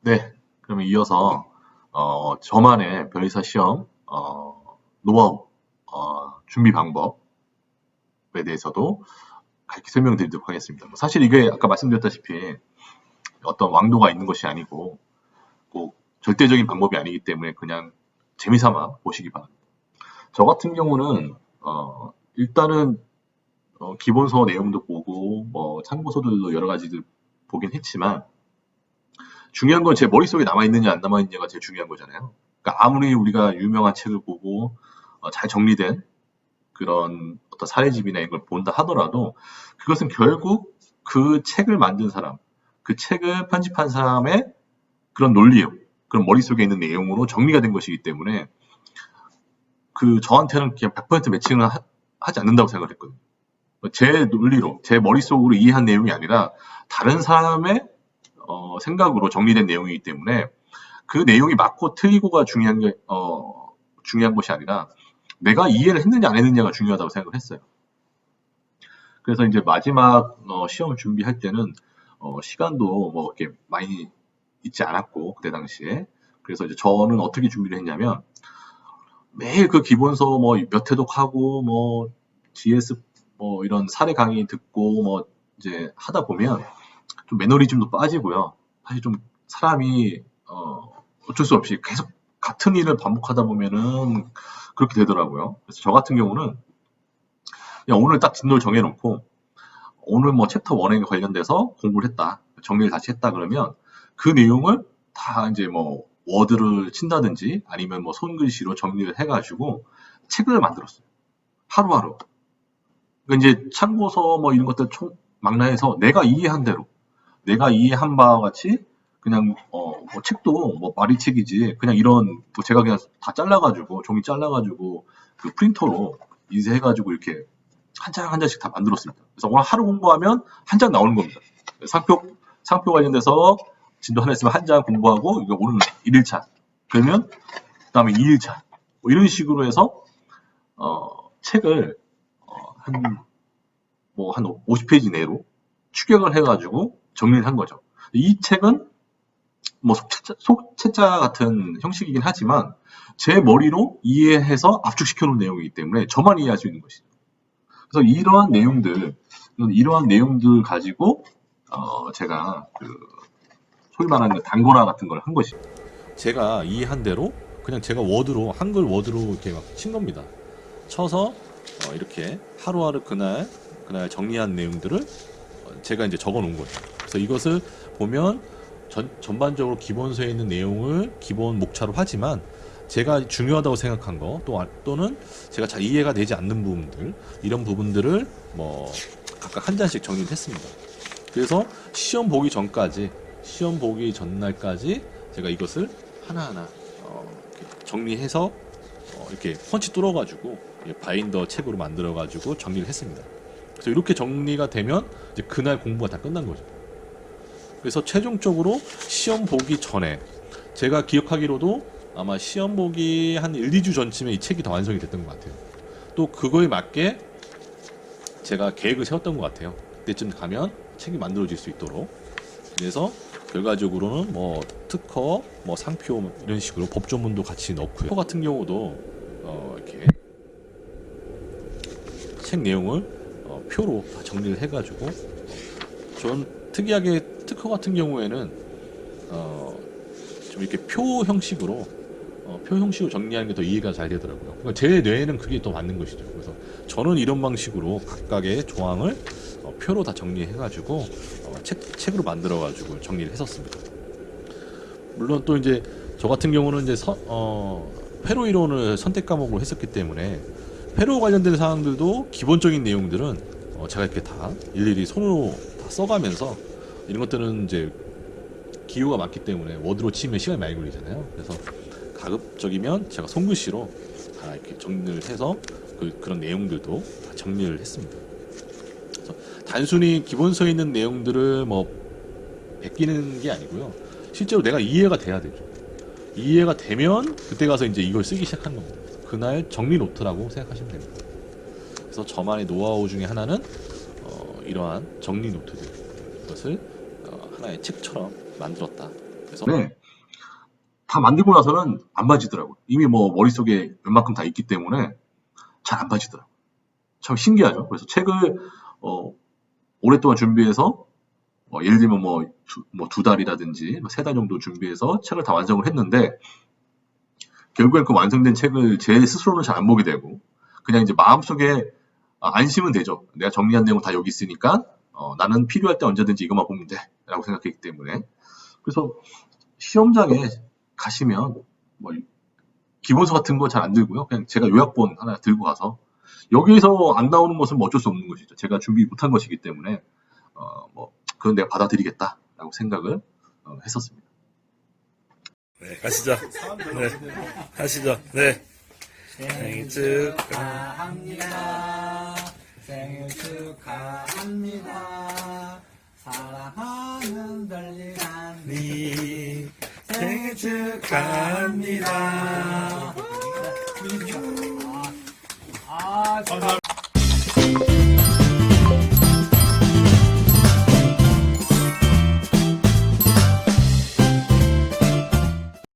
네, 그러면 이어서 저만의 변리사 시험 노하우, 준비 방법에 대해서도 가르쳐 설명드리도록 하겠습니다. 뭐 사실 이게 아까 말씀드렸다시피 어떤 왕도가 있는 것이 아니고 꼭 절대적인 방법이 아니기 때문에 그냥 재미삼아 보시기 바랍니다. 저 같은 경우는 일단은 기본서 내용도 보고 뭐 참고서들도 여러 가지들 보긴 했지만 중요한 건 제 머릿속에 남아있느냐 안 남아있느냐가 제일 중요한 거잖아요. 그러니까 아무리 우리가 유명한 책을 보고 잘 정리된 그런 어떤 사례집이나 이런 걸 본다 하더라도 그것은 결국 그 책을 만든 사람, 그 책을 편집한 사람의 그런 논리요, 그런 머릿속에 있는 내용으로 정리가 된 것이기 때문에 그 저한테는 그냥 100% 매칭을 하지 않는다고 생각을 했거든요. 제 논리로, 제 머릿속으로 이해한 내용이 아니라 다른 사람의 생각으로 정리된 내용이기 때문에 그 내용이 맞고 틀리고가 중요한 것이 아니라 내가 이해를 했느냐 안 했느냐가 중요하다고 생각을 했어요. 그래서 이제 마지막 시험 준비할 때는 시간도 뭐 이렇게 많이 있지 않았고 그때 당시에 그래서 이제 저는 어떻게 준비를 했냐면 매일 그 기본서 뭐 몇 회독 하고 뭐 GS 뭐 이런 사례 강의 듣고 뭐 이제 하다 보면 좀 매너리즘도 빠지고요. 사실 좀 사람이 어쩔 수 없이 계속 같은 일을 반복하다 보면은 그렇게 되더라고요. 그래서 저 같은 경우는 그냥 오늘 딱 진도를 정해놓고 오늘 뭐 챕터 1에 관련돼서 공부를 했다. 정리를 다시 했다 그러면 그 내용을 다 이제 뭐 워드를 친다든지 아니면 뭐 손글씨로 정리를 해가지고 책을 만들었어요. 하루하루. 그러니까 이제 참고서 뭐 이런 것들 총 망라해서 내가 이해한 대로 내가 이해한 바와 같이 그냥 뭐 책도 뭐 마리책이지 그냥 이런 뭐 제가 그냥 다 잘라가지고 종이 잘라가지고 그 프린터로 인쇄해가지고 이렇게 한 장 한 장씩 다 만들었습니다. 그래서 오늘 하루 공부하면 한 장 나오는 겁니다. 상표 관련돼서 진도 하나 있으면 한 장 공부하고 이거 오늘 1일차 그러면 그다음에 2일차 뭐 이런 식으로 해서 책을 한 50페이지 내로 추격을 해가지고 정리를 한 거죠. 이 책은 뭐 속체자 같은 형식이긴 하지만 제 머리로 이해해서 압축시켜 놓은 내용이기 때문에 저만 이해할 수 있는 것이죠. 그래서 이러한 내용들 가지고 제가 그 소위 말하는 단권화 같은 걸 한 것이죠. 제가 이해한 대로 그냥 제가 워드로 한글 워드로 이렇게 막 친 겁니다. 쳐서 이렇게 하루하루 그날 정리한 내용들을 제가 이제 적어 놓은 거죠. 그래서 이것을 보면 전반적으로 기본서에 있는 내용을 기본 목차로 하지만 제가 중요하다고 생각한 거 또는 제가 잘 이해가 되지 않는 부분들 이런 부분들을 뭐 각각 한 잔씩 정리를 했습니다. 그래서 시험 보기 전날까지 제가 이것을 하나하나 이렇게 정리해서 이렇게 펀치 뚫어가지고 바인더 책으로 만들어가지고 정리를 했습니다. 그래서 이렇게 정리가 되면 이제 그날 공부가 다 끝난 거죠. 그래서 최종적으로 시험 보기 전에 제가 기억하기로도 아마 시험 보기 한 1, 2주 전쯤에 이 책이 다 완성이 됐던 것 같아요. 또 그거에 맞게 제가 계획을 세웠던 것 같아요. 그때쯤 가면 책이 만들어질 수 있도록. 그래서 결과적으로는 뭐 특허, 뭐 상표 이런 식으로 법조문도 같이 넣고요. 특허 같은 경우도 이렇게 책 내용을 표로 다 정리를 해가지고 전 특이하게 특허 같은 경우에는 좀 이렇게 표 형식으로 정리하는 게 더 이해가 잘 되더라고요. 그러니까 제 뇌에는 그게 더 맞는 것이죠. 그래서 저는 이런 방식으로 각각의 조항을 표로 다 정리해가지고 책으로 만들어가지고 정리를 했었습니다. 물론 또 이제 저 같은 경우는 이제 회로 이론을 선택 과목으로 했었기 때문에 회로 관련된 사항들도 기본적인 내용들은 제가 이렇게 다 일일이 손으로 다 써가면서 이런 것들은 이제 기호가 많기 때문에 워드로 치면 시간이 많이 걸리잖아요. 그래서 가급적이면 제가 손글씨로 다 이렇게 정리를 해서 그런 내용들도 다 정리를 했습니다. 그래서 단순히 기본서에 있는 내용들을 뭐 베끼는 게 아니고요. 실제로 내가 이해가 돼야 되죠. 이해가 되면 그때 가서 이제 이걸 쓰기 시작하는 겁니다. 그날 정리 노트라고 생각하시면 됩니다. 그래서 저만의 노하우 중에 하나는 이러한 정리 노트들 이것을 하나의 책처럼 만들었다 그래서 네. 다 만들고 나서는 안 맞지더라고요. 이미 뭐 머릿속에 웬만큼 다 있기 때문에 잘 안 맞지더라고요. 참 신기하죠. 그래서 책을 오랫동안 준비해서 예를 들면 두 달이라든지 세 달 정도 준비해서 책을 다 완성을 했는데 결국엔 그 완성된 책을 제 스스로는 잘 안 보게 되고 그냥 이제 마음속에 안심은 되죠. 내가 정리한 내용 다 여기 있으니까 나는 필요할 때 언제든지 이것만 보면 돼라고 생각했기 때문에 그래서 시험장에 가시면 뭐 기본서 같은 거 잘 안 들고요. 그냥 제가 요약본 하나 들고 가서 여기에서 안 나오는 것은 뭐 어쩔 수 없는 것이죠. 제가 준비 못한 것이기 때문에 그건 내가 받아들이겠다라고 생각을 했었습니다. 네, 가시죠. 네, 가시죠. 네. 생일 축하합니다. 생일 축하합니다. 사랑하는 별리간님 생일 축하합니다. 아,